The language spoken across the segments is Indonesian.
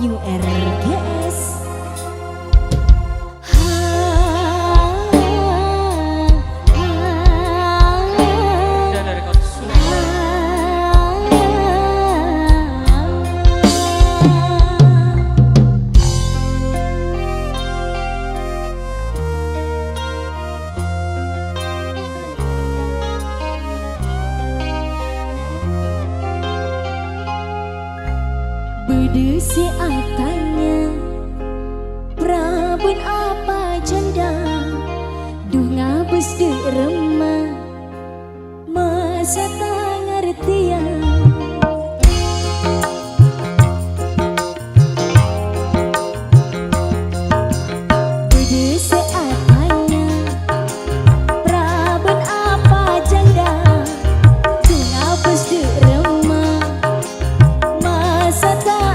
New RGS. Bedesi atanya Prabun apa janda Duh ngabus de remah Masa tak ngertian Bedesi atanya Prabun apa janda Duh ngabus de remah Masa tak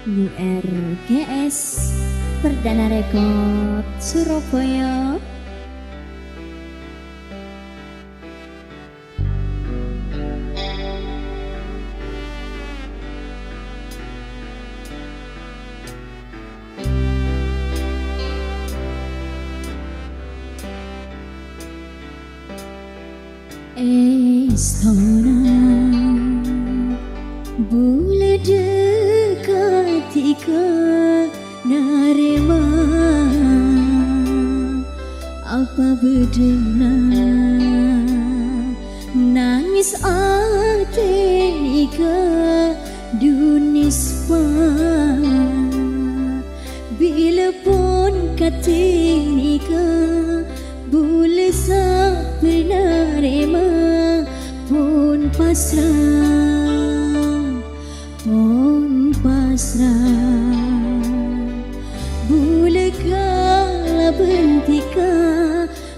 New RGS Perdana Rekod Surabaya. Istana boleh dekati ke narema, apa benar nangis hati ke dunispa, bila pun katini ke boleh sampai narema pun pasrah, pun pasrah. Bolehkah bentika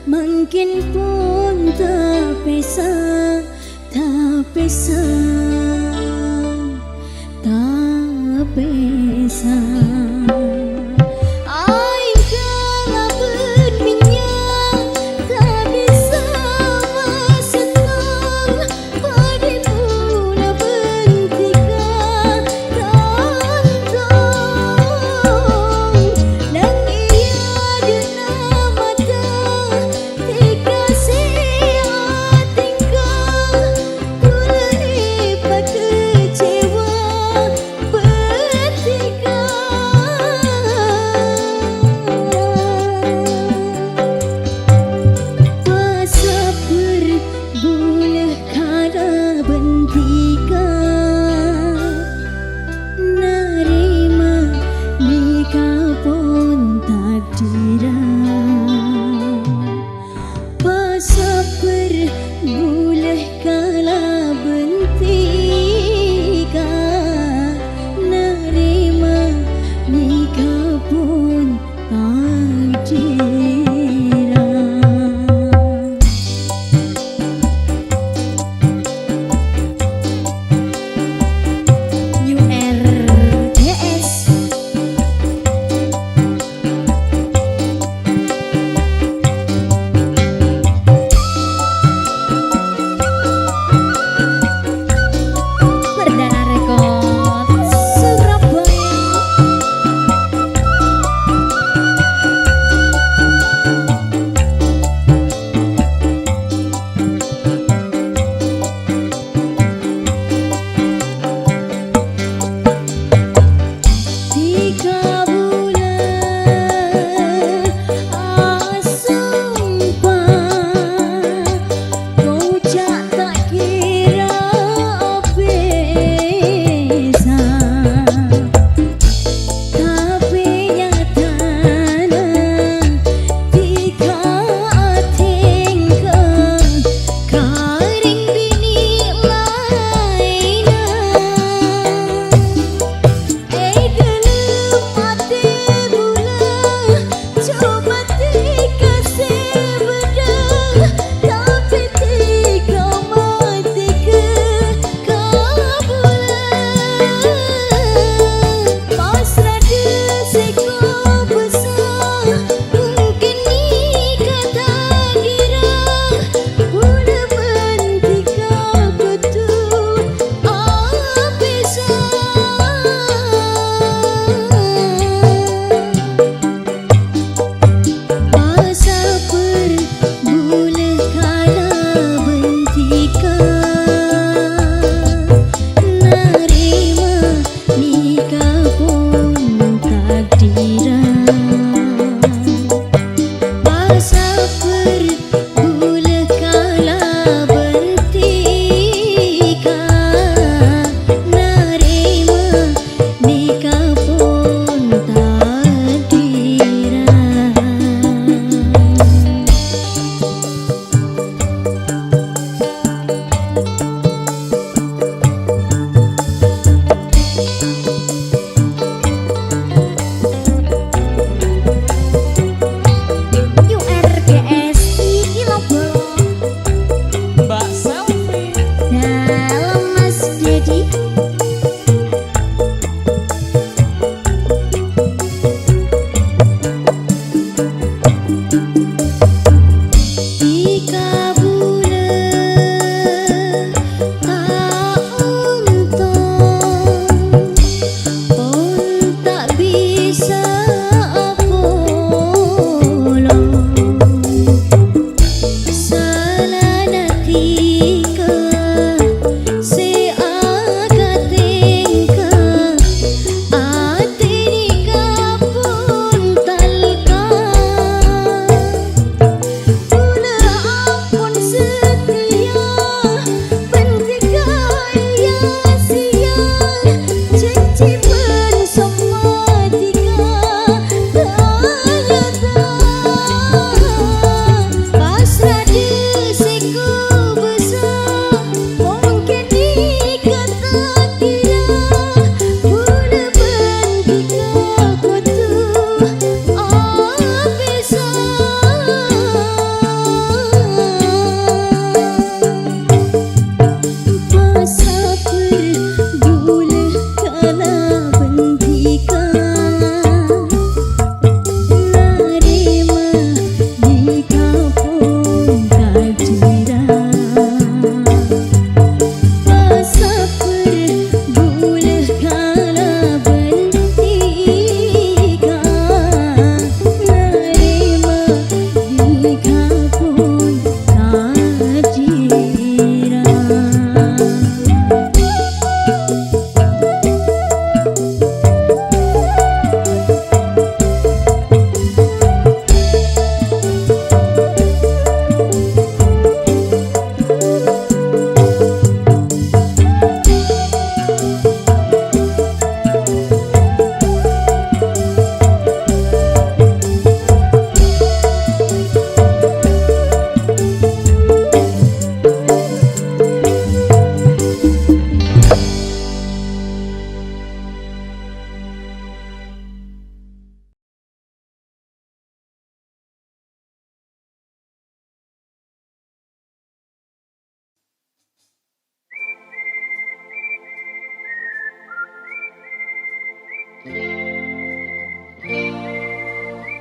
mungkin pun tak bisa, tak bisa, tak bisa.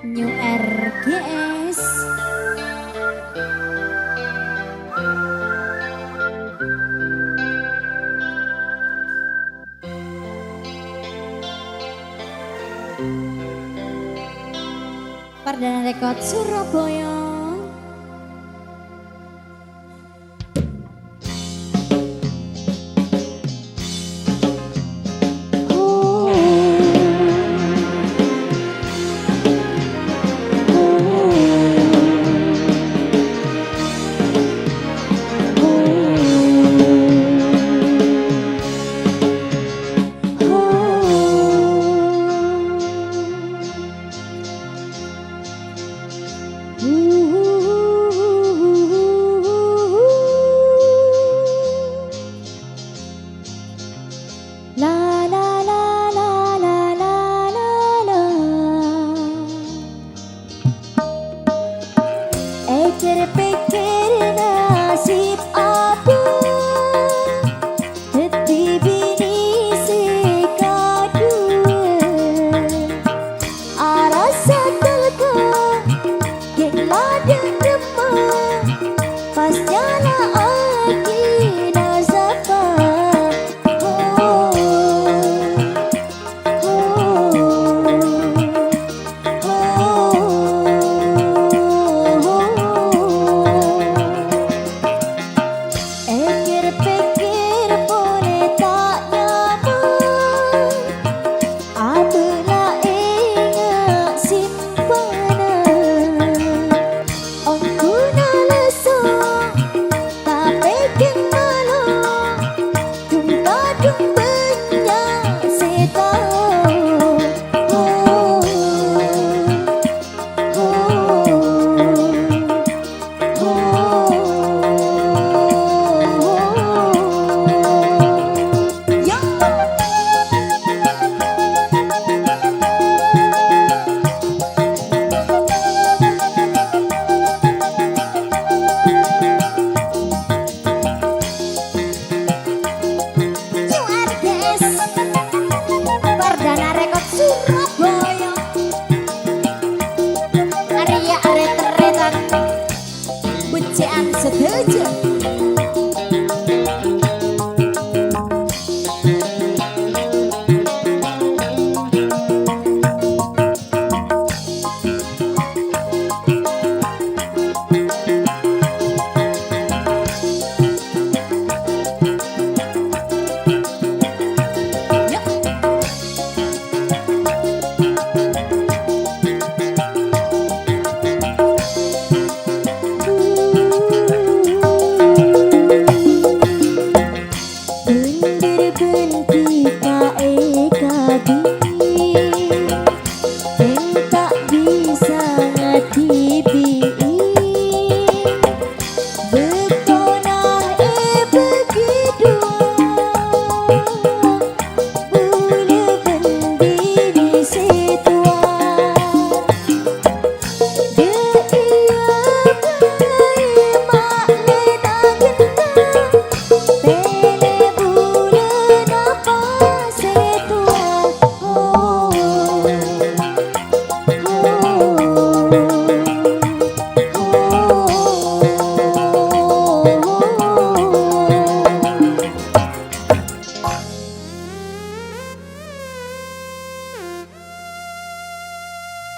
New RGS. Perdana Rekod Surabaya. Ooh.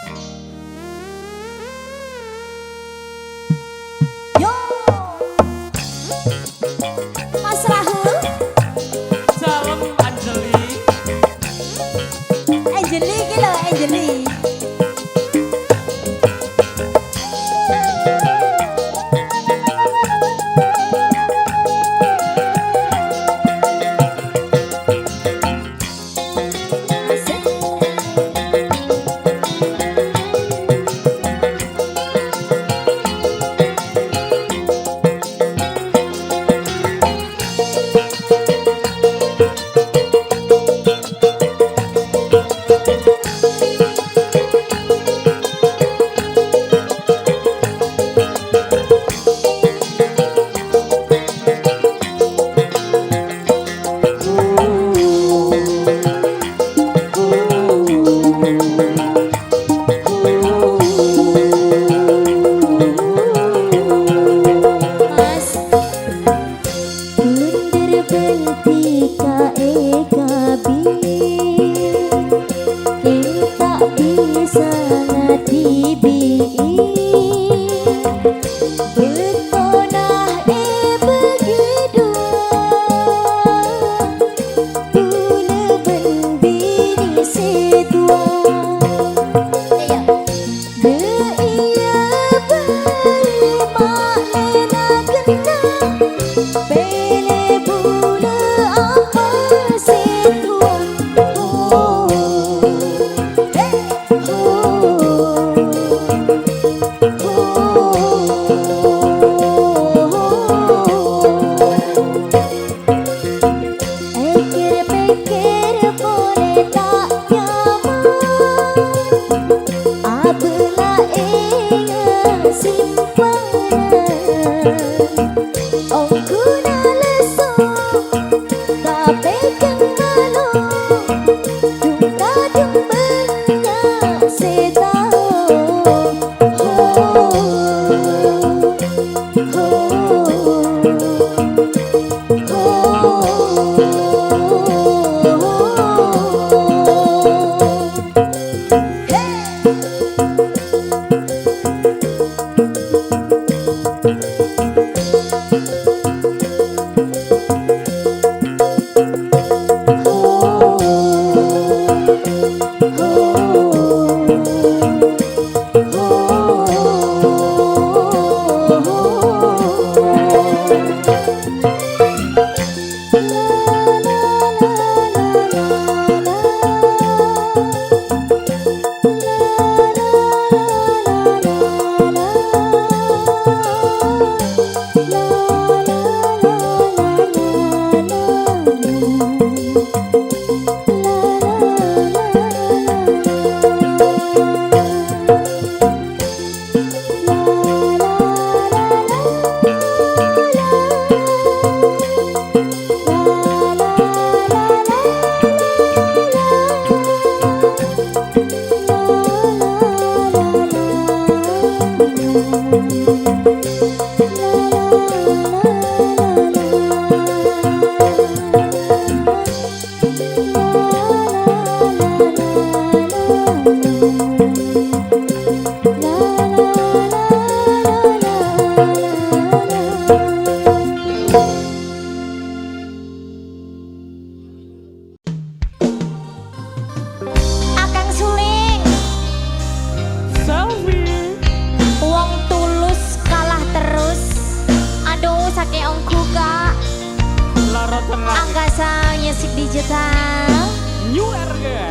Yo Mas Rahul Salam Anjeli. Anjeli iki lho Anjeli Angkasa Music Digital New Era.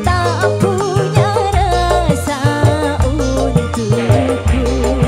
Tak punya rasa untukku.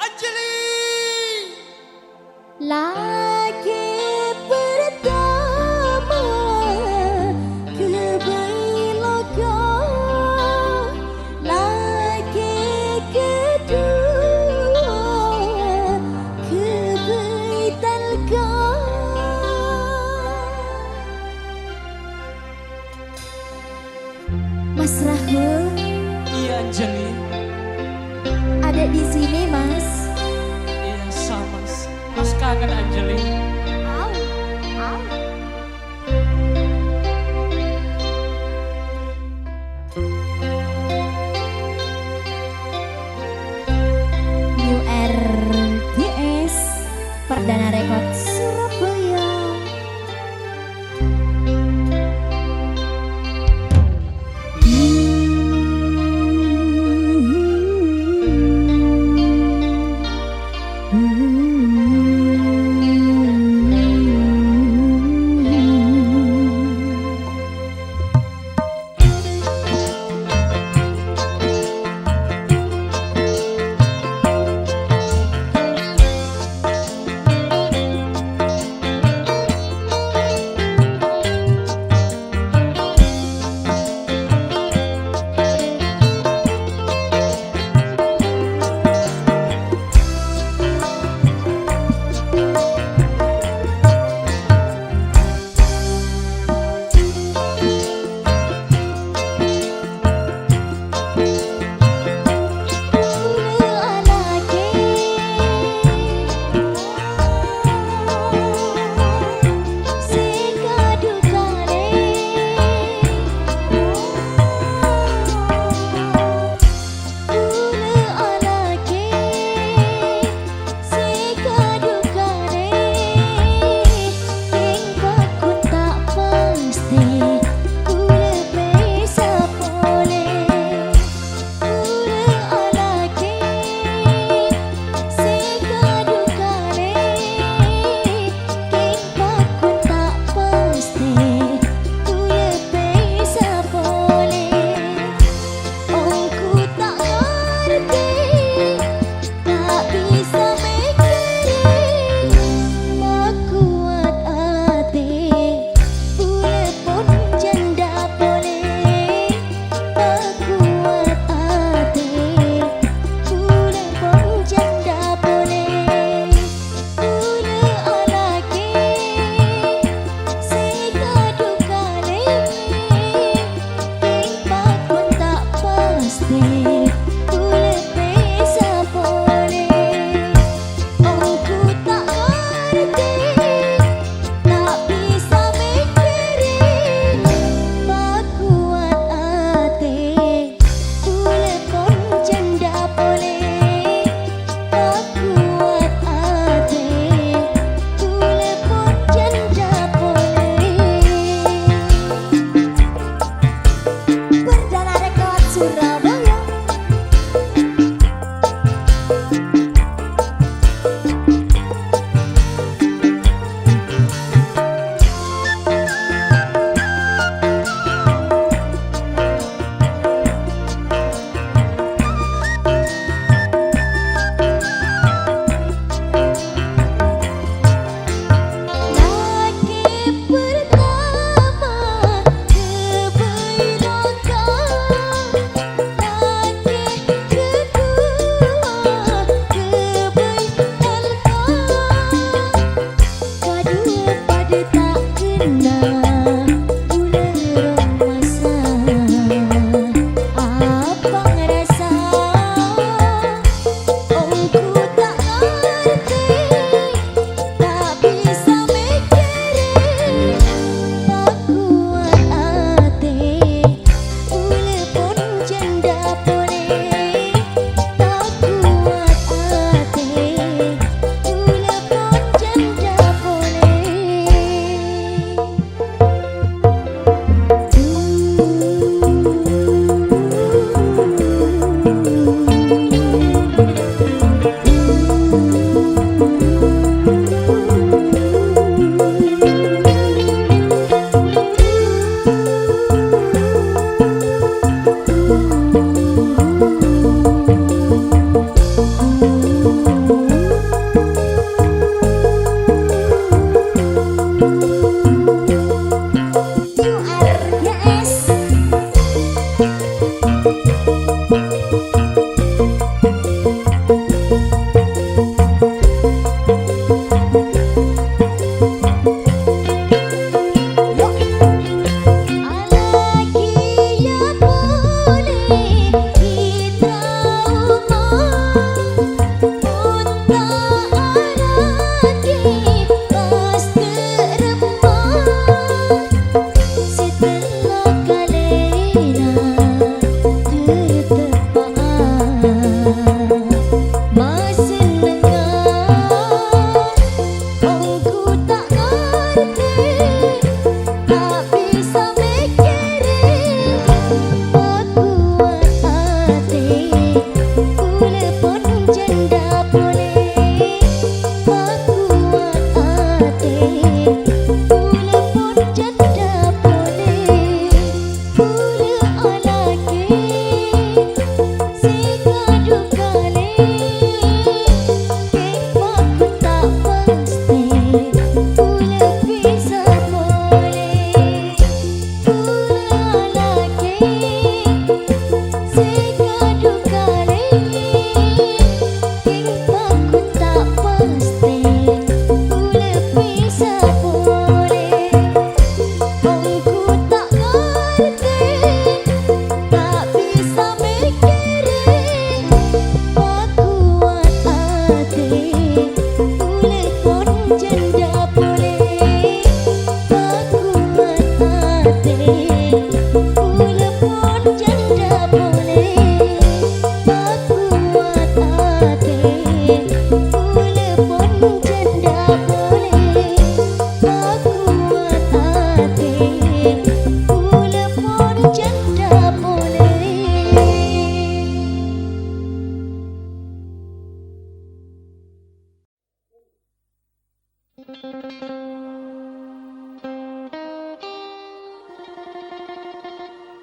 Anjali. Lagi pertama kebelokan, lagi kedua kebetalkan. Mas Rahul, Iya Anjali. ada di sini Mas. Iya sama. Mas kangen Anjali. Au, au. New RDS Perdana Rekod Surabaya.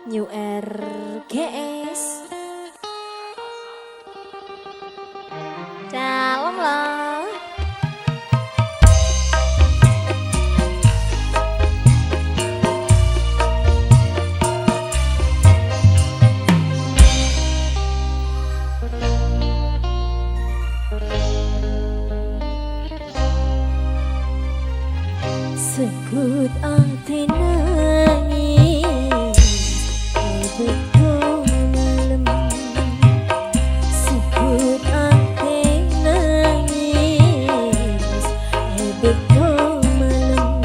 New RGS dalam lah. Sekut ati nangis betul malam. Sekut ati nangis betul malam.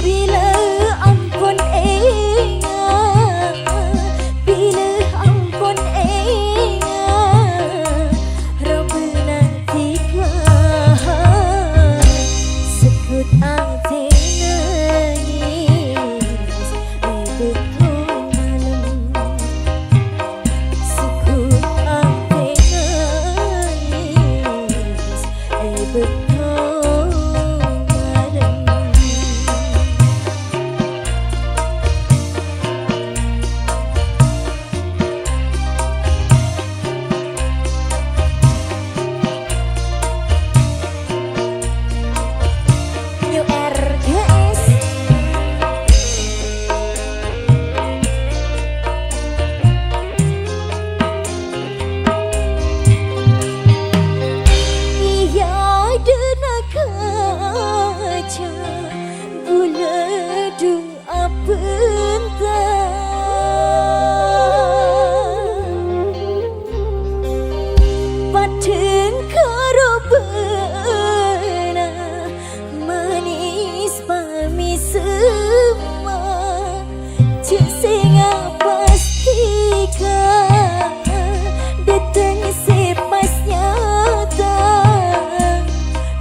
Bila ampun ingat, bila ampun ingat, Rabbana tiga. Sekut ati nangis betul malam. Sekut ati nangis betul malam. New RGS Iya dena kaca Buladu apentah Paten karobana manis pami semua Cesinga pastikan datang sepas nyata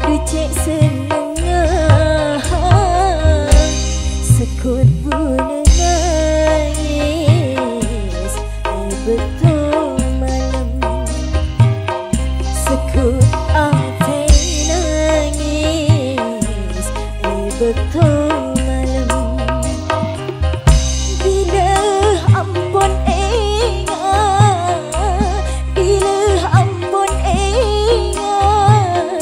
Ducek senengah sekut bulan nangis betul malam. Sekut ati nangis betul malam. Bila ampun ingat, bila ampun ingat,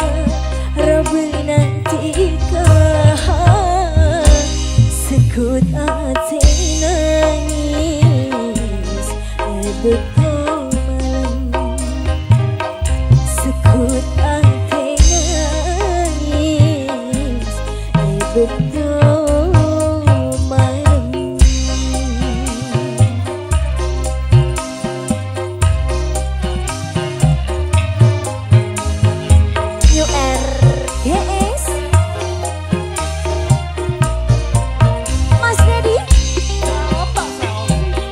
Rabbana tiga. Sekut ati nangis betul malam. Sekut ati nangis betul malam. New RGS Mas Dedi Apa Selvi?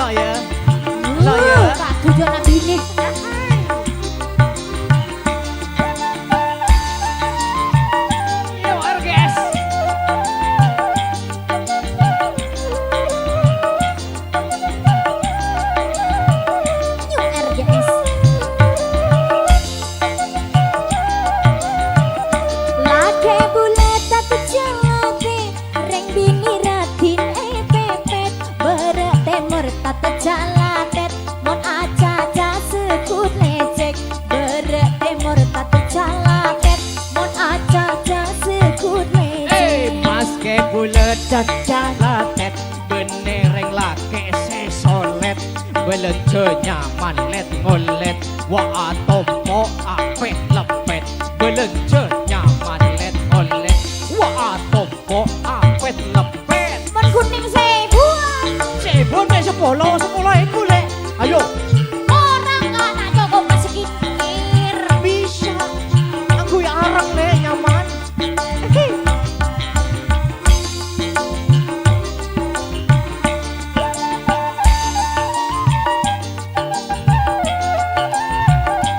Lo ya. Lo ya. Kak tujuan bini. Yo RGS. New RGS. Lake bulet tak jalate, reng bini ratin pepet, bere temur tak jalatet, mon aja sekut lecek, bere temur tak jalatet, mon aja sekut lecek. Mas ke bulet jalatet benereng lake sesolet belence nyaman let ngolet wa atopo apet lepet belence nyaman let ngolet wa atopo apet lepet Mon kuning sebuah, sebon mek 10 iku lek ayo orang anak Joko bersekikir. bisa aku ya arang lek nyaman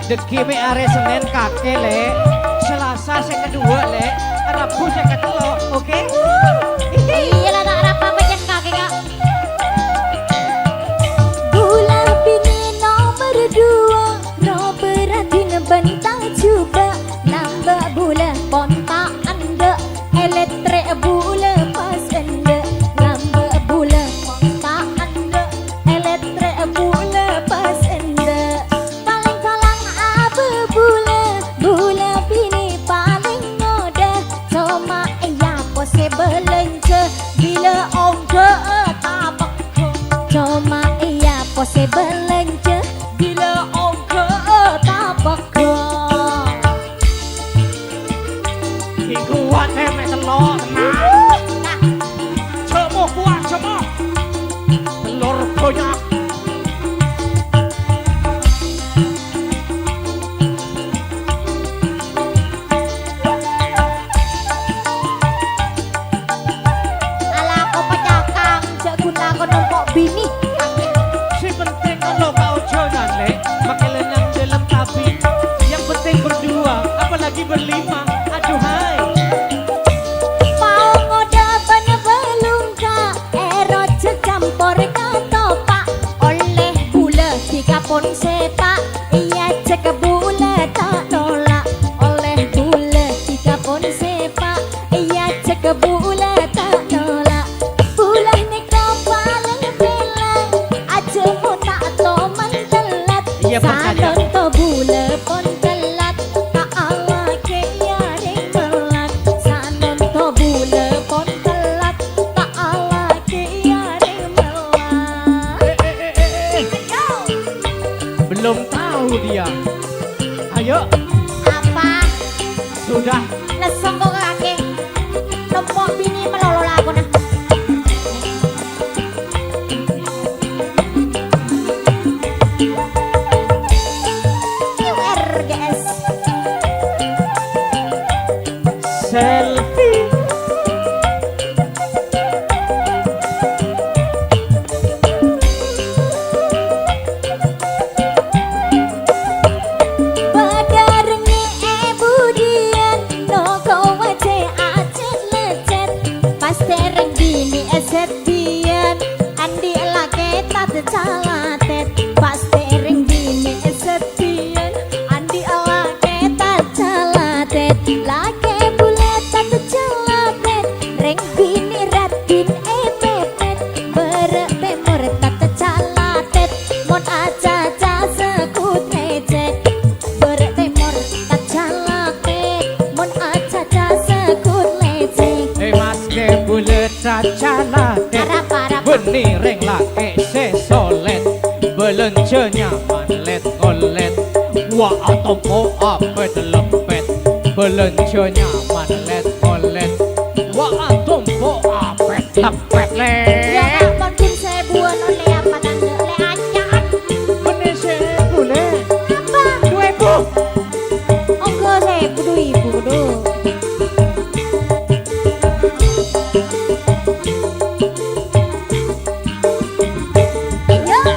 Deki me are Senin kake le, Selasa saya kedua le, Rabu saya ketelo, oke? Iya lah nak rapa macam kakek kak. Gula bini nomor 2, no berarti ngebentang coba. Nambah bula pontak anda, elektrik bula pas anda. Nambah bula pontak anda, elektrik bula pas anda. Paling kalang apa bula bini paling ngoda. Cuma iya possible lence bila ongga tapak. Cuma iya possible lence bila ongga tapak. Kuat me telur tenang, cemo kuat cemo, telur banyak. Ala ko pacakang cek guna ko numpok bini. Si penting kalau kau jalan le, pakai lenyap dalam kabin. Yang penting berdua, apalagi berlima. Aduhai. Mau ngoda bana belungka, erot secampur katopak. Oleh bula digapon sepak, iya cek bula tak nolak. Oleh bula digapon sepak, iya cek bula tak nolak. Bula nek paling belang, aja mu tak to mentelat. Iya, percaya. Salon to bula pon telat, tak ala ke yaring melat. Salon to bula pon telat, tak ala ke yaring melat. Ayo, Belum tahu dia. Ayo, apa? sudah. Lesong kok kake, numpuk bini melolo lagu nah. New RGS. Selfie. Badarenge budian, no kau wace acet lecet. Pas tereng bini esetian, andi lake tat calatet. Pas tereng bini esetian, andi lake tat calatet. Lake bulet tat calatet, reng bini ratin pepet. Bere temur tat calatet, mon aja sekut lecet. Bere temur tak calatet, mon aja sekut lecet. Mas ke bulet calatet Parah benereng lake sesolet belence nyaman let ngolet wa atompo apet lepet belence nyaman let ngolet wa atompo apet lepet le ya nak makin sebuan oleh apa tanda le acan. menese bulet Apa? 2000 Onggo sebu du ibu du. Yo.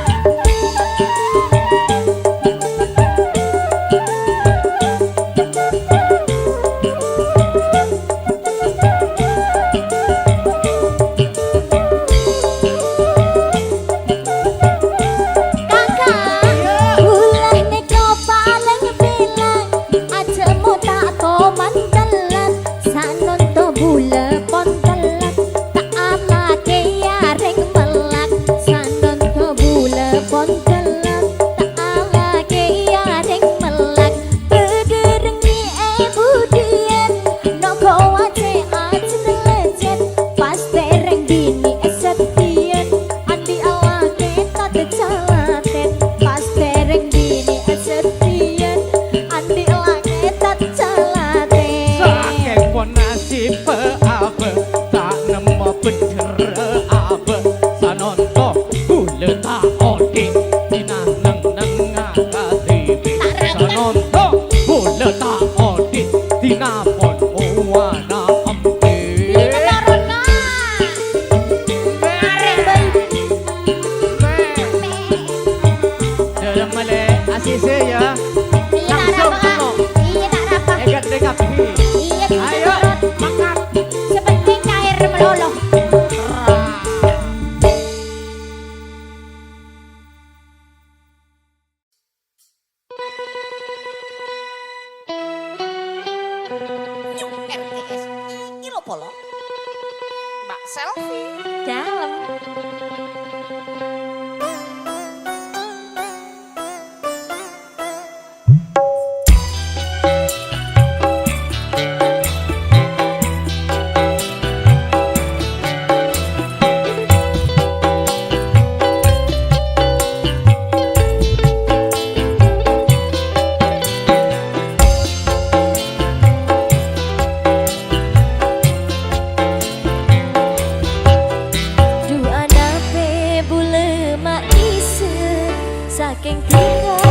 saking tiga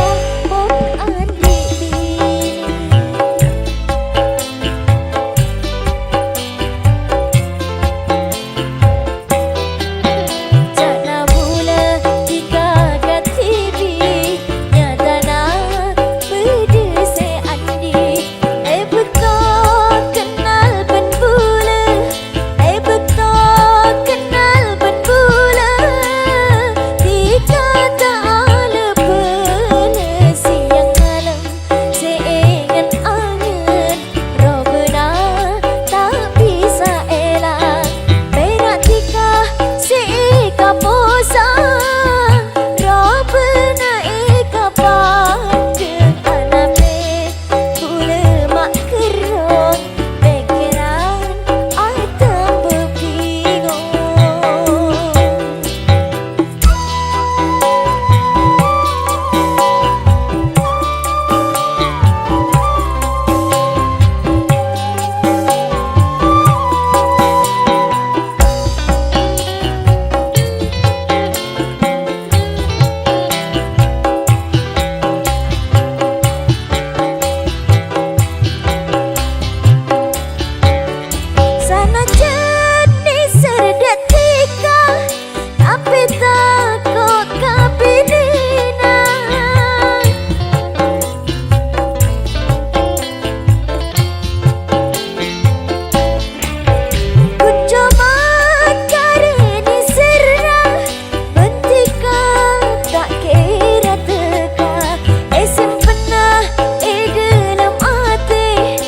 pun adik bini. Jana bula tiga gatibi nyadana berde se andi. Betul kenal ben bula, betul kenal ben bula. Tiga tak ala bela siang malam seingat angin. Roh benar tak bisa elak. Berak tiga seika posang. Roh benar ika pandang anape. Bula mak kerong pikiran atam berbingung. Sana jadi serdetika, tapi takut kabinina. Ku coba cari di serah, bentika tak kira teka. Simpenah dalam hati,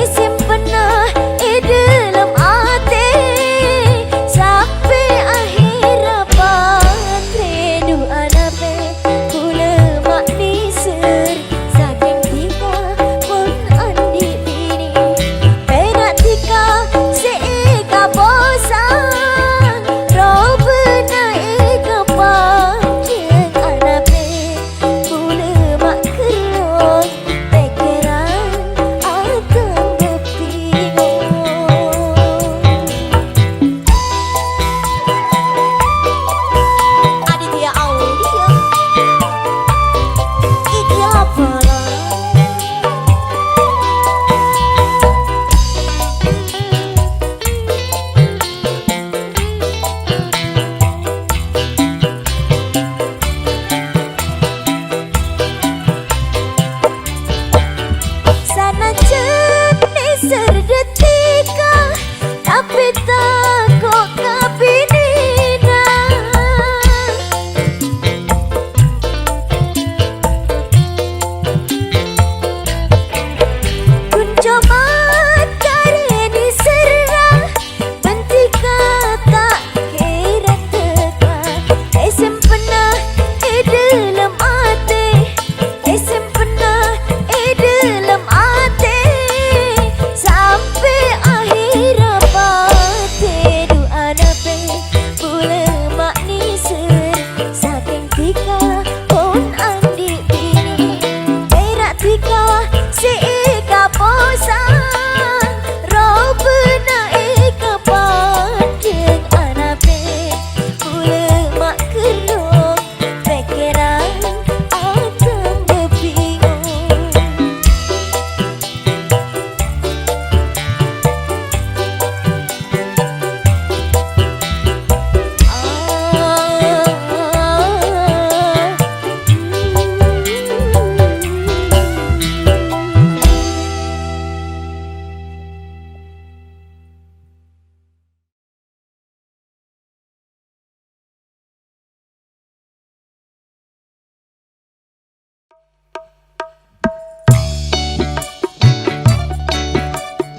simpenah dalam hati. Sampai akhir patre doa nape pula mak nisir. Saking tiga pun andi bini. Perak tiga seika bosan. Roh benar ika pandang anape. Pula mak kerong pikiran akan berbingung. Aditya Audio Ikhlas Pala. Sana jenis serdetika, tapi takut kabinina. Ku coba cari di serah, bentika tak kira teka. Simpenah dalam hati, simpenah dalam hati. Sampai akhir pate doa nape pula mak nisir. Saking tiga pun andi bini. Perak tiga seika posang. Roh benar ika pandang anape. Pula mak kerong pikiran akan berbingung.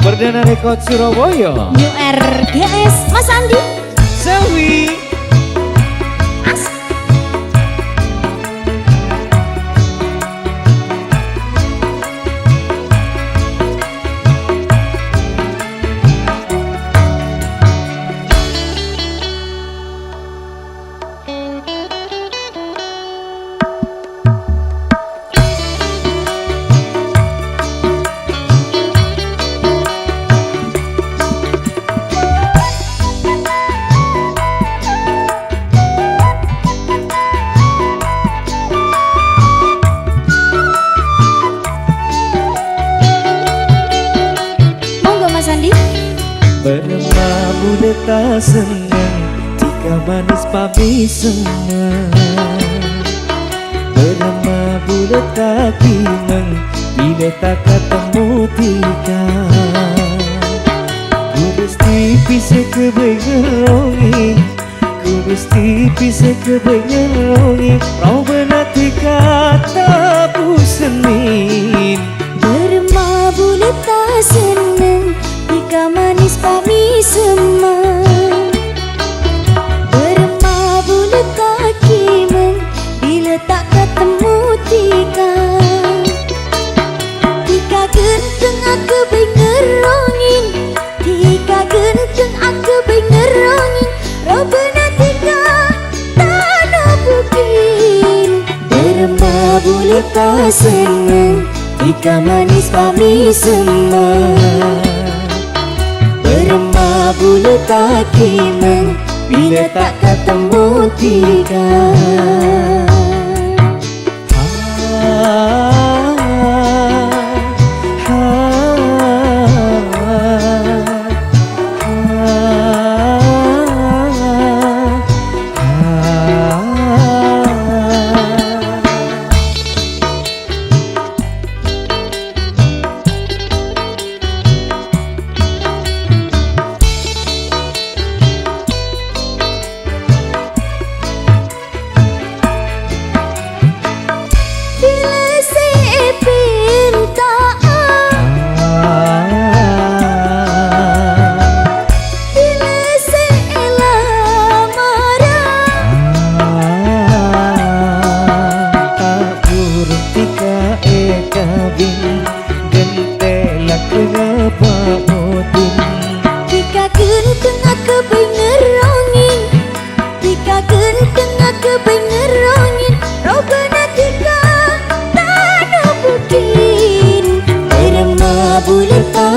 Perdana Rekod Surabaya. New RGS Mas Andi. Sewi. senang jika manis pami senang. Berema bulat kaki meng bila tak ketemu tiga. Ku mesti bisa kebengerongi, ku mesti bisa kebengerongi. Kau benar kata pusenin. Berema bulat tak senang jika manis pami semang. Berema bulat kaki meng bila tak ketemu tiga. Tika genteng aku bengerongin, tika genteng aku bengerongin. Robena tika tanah bukin. Berema bulat tak senang jika manis pami semang. Berema bulat kaki meng bila tak ketemu tiga.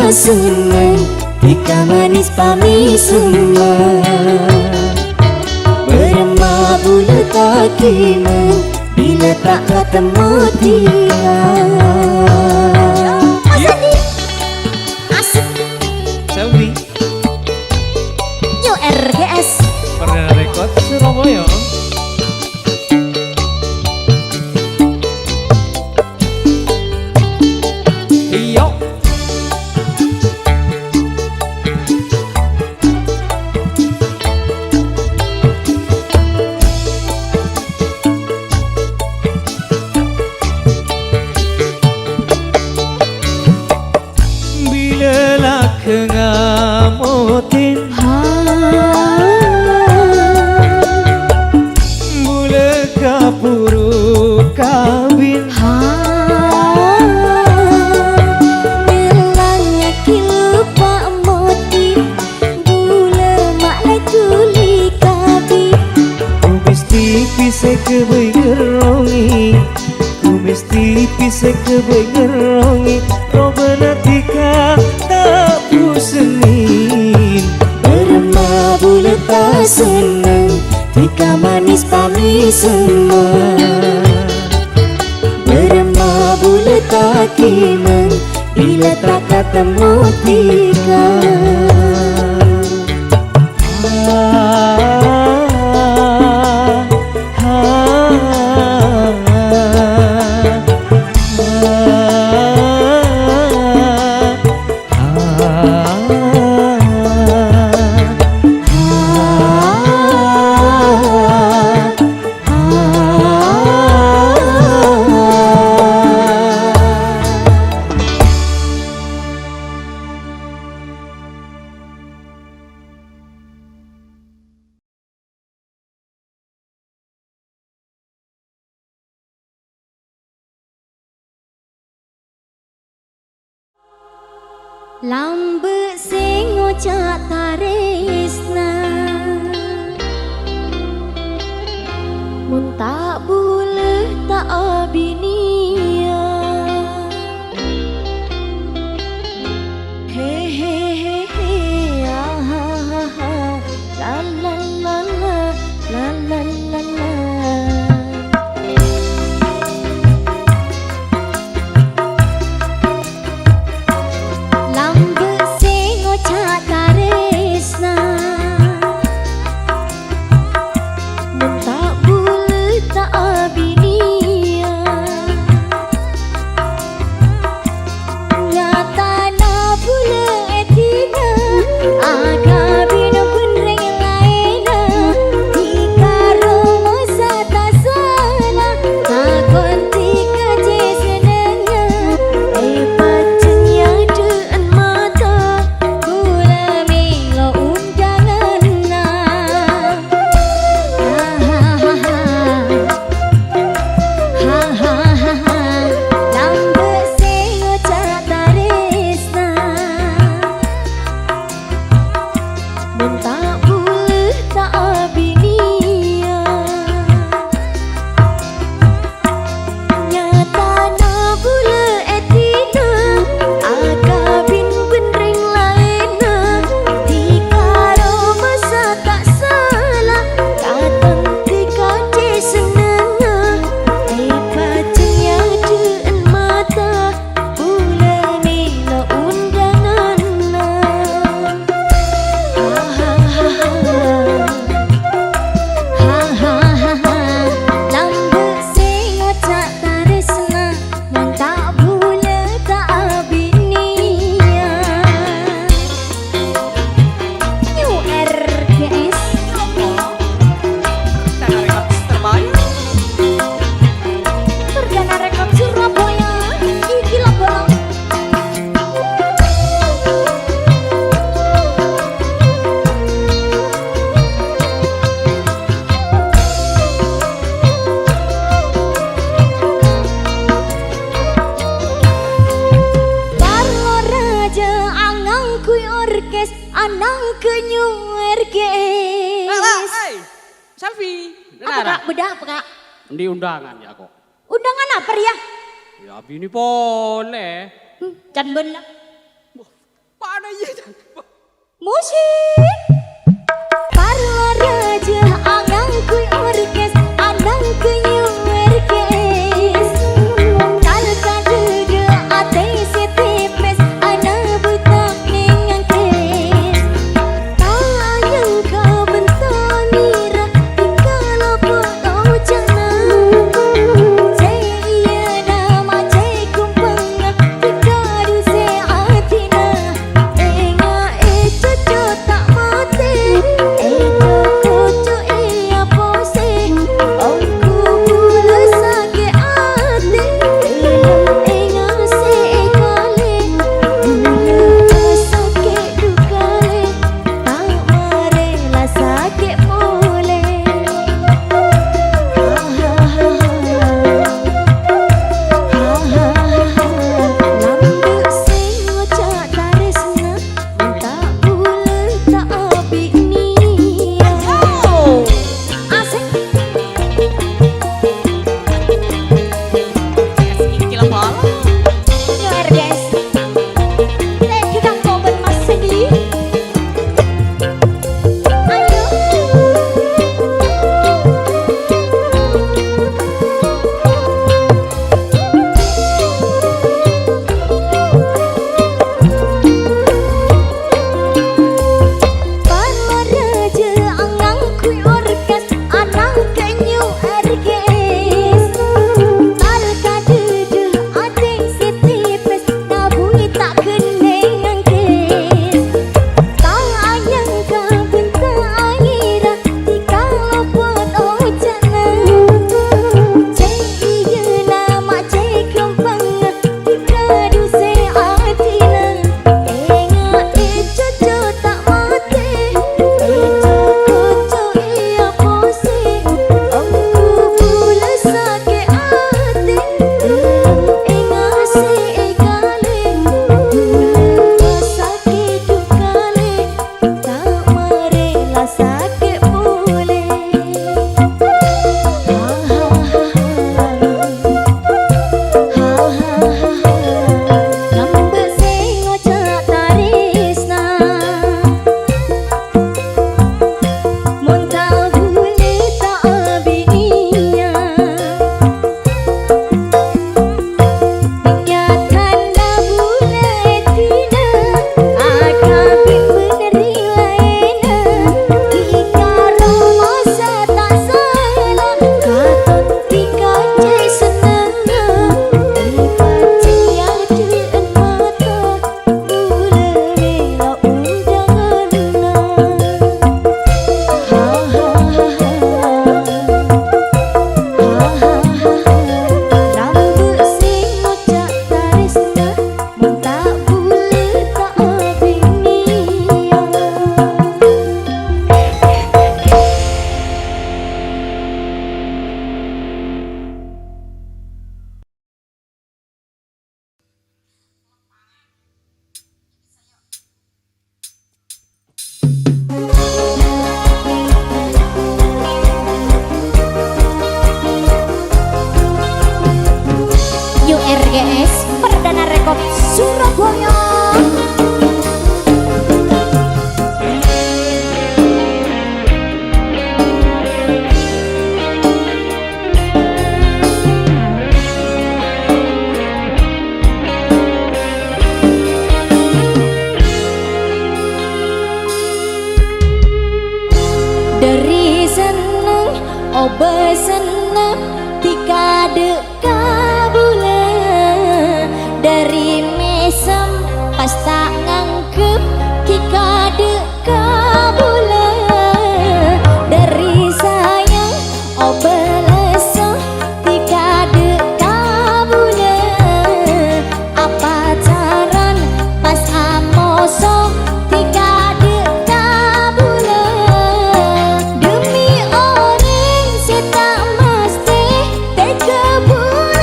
Senang jika manis pami semang. Berema bulat kaki meng bila tak ketemu tiga. Asadi asik Selvi Yo RGS pernah rekod Surabaya. Iyo kengamotin bule kapuru kabin bilangnya kilupa motin bule maklai tuli kabin. ku mesti bisa kebengerongi, ku mesti bisa kebengerongi. Robena tika tak pusenin. Berema bulat tak senang jika manis pami semang. Berema bulat kaki meng bila tak ketemu tiga. Lambe sing ngocak taresna mun tak boleh tak abinia. He he he he ah ha ha ha la la la la la la la la. Lambe sing ngocak taresna Selfie. Apa kak? Bedah apa kak? Di undangan ya kok. Undangan apa ya? Ya bini boleh. Can bener. Mana iya? Musik. Parla raja angang kui orkes, anang kui orkes. Kal kadege ate setepes, ana butak nengang kes. Tanyang kau bentanira, dikala potong jana. Cai iya nama cai kumpanga, dikadu se atina. Enga cucu tak mati, cucu iya pose. Ongku bulu sakit hati, enga se kale. Bulu sakit dukale, tak marela sakit mule. Lambu sing ngocak taresna, tak bulan tak abik nia. Asik. Kasih bala. Nyer guys. Lagi kang koben mas sedih. Ayo. Parla raja angang kui orkes, anang kenyu erkes. Kal kadege ate setipes, nabui tak kenengang kes. Kang anyang kabun taira, dikala potong jana. Cai iya nama cai kumpanga, dikadu se atina. Enga cucu tak mati, cucu iya pose. Ongku bulu sakit hati, enga se kale. Bulu sakit dukale, tak marela sakit mule. Lambe sing ngocak taresna, mun tak bule tak abik nia. Ingatan dah bule tina, akabik beneri laena. Ikaro masa tak salah, katon tika cai senanga. Ipaci adean mata, bule mela undanganna. Lambu sing ngocak taresna, mun tak bule tak abik nia. URGS Perdana Rekod Surabaya. Dari seneng, obe seneng, dikade kabule. Dari mesem, pas tak ngangkep, dikade kabule. Dari sayang, obe lesah, dikade kabule. Apa caran, pas amoso, dikade kabule. Demi orang saya tak mesti tega buat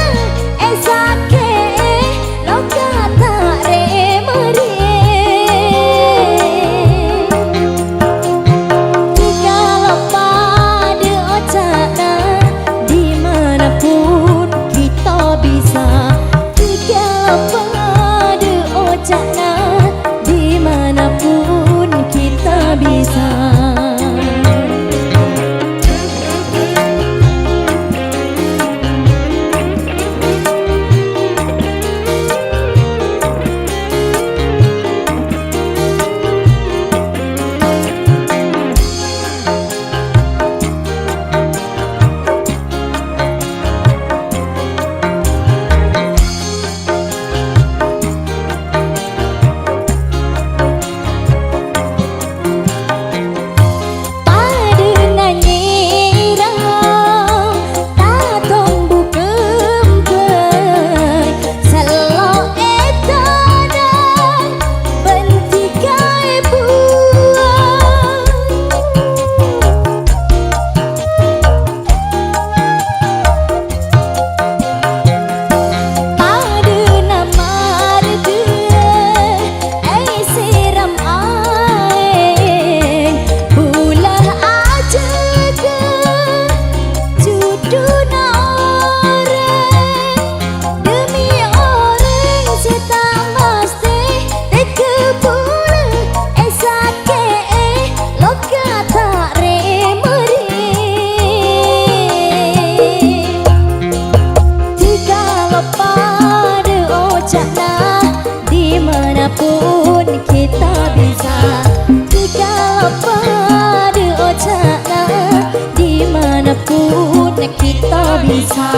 dimanapun kita bisa.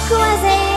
kuasa